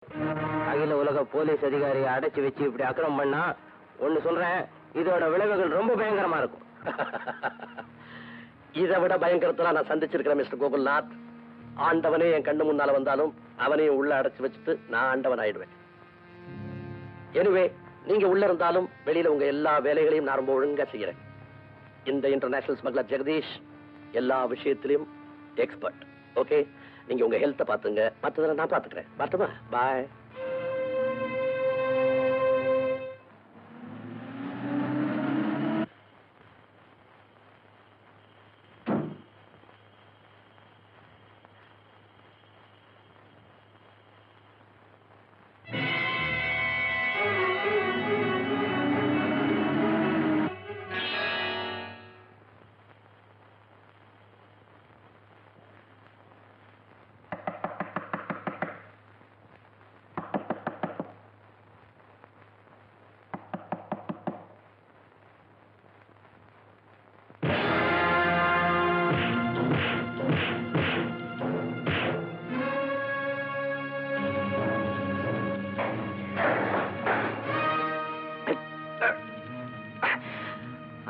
அகில உலக போலீஸ் அதிகாரியை அடைச்சு வச்சு இப்படி அக்கிரமம் பண்ணா ஒன்னு சொல்றேன், இதோட விளைவுகள் ரொம்ப பயங்கரமா இருக்கும். இதை விட பயங்கரத்தெல்லாம் நான் சந்திச்சிருக்கிறேன் மிஸ்டர் கோகுல்நாத். ஆண்டவனே என் கண்ணு முன்னால வந்தாலும் அவனையும் உள்ள அடைச்சு வச்சுட்டு நான் ஆண்டவன் ஆயிடுவேன். எனிவே, நீங்க உள்ள இருந்தாலும் வெளியில உங்க எல்லா வேலைகளையும் நான் ரொம்ப ஒழுங்கா செய்யறேன். இந்த இன்டர்நேஷனல் ஸ்மக்லர் ஜெகதீஷ் எல்லா விஷயத்திலையும் எக்ஸ்பர்ட். ஓகே, நீங்க உங்க ஹெல்த்தை பாத்துங்க, மற்றதெல்லாம் நான் பாத்துக்கிறேன். பார்த்துமா? பாய்.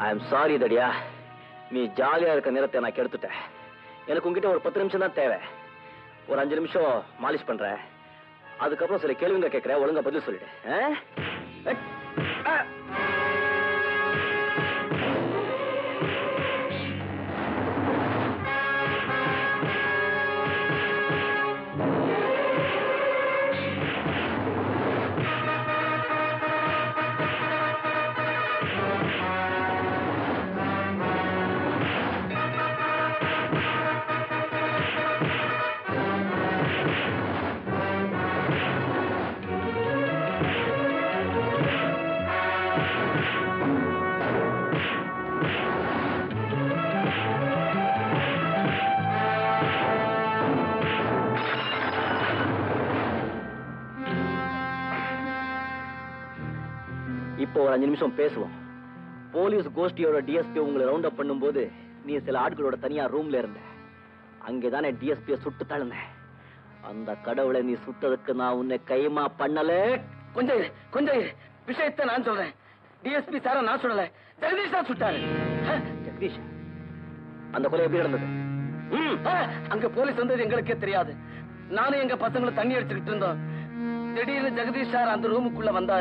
ஐம் சாரி தடியா, நீ ஜாலியா இருக்க நேரத்தை நான் கெடுத்துட்டேன். எனக்கு உங்ககிட்ட ஒரு 10 நிமிஷம் தான் தேவை. ஒரு 5 நிமிஷம் மாலிஷ் பண்றேன், அதுக்கப்புறம் சில கேள்விங்க கேட்கிறேன், ஒழுங்கா பதில் சொல்லிடு. இப்போ ஒரு 5 நிமிஷம் பேசுவோம். போலீஸ் கோஷ்டியோட டிஎஸ்பி உங்களை ரவுண்ட் அப் பண்ணும்போது நீ சில ஆட்களோட தனியா ரூம்ல இருந்த. அங்கேதானே டிஎஸ்பியை சுட்டு தள்ளுன. அந்த கடவுளை நீ சுட்டதுக்கு நான் உன்னை கைமா பண்ணல. கொஞ்சம் விஷயத்தை நான் சொல்றேன். டிஎஸ்பி சார நான் சொல்லல, ஜெகதீஷ் தான் சுட்டாரு. ஜெகதீஷ், அந்த கொலை எப்படி நடந்தது? அங்க போலீஸ் வந்தது எங்களுக்கே தெரியாது. நானும் எங்க பசங்களை தண்ணி அடிச்சுக்கிட்டு இருந்தோம். திடீர்னு ஜெகதீஷ் சார் அந்த ரூமுக்குள்ள வந்தாரு.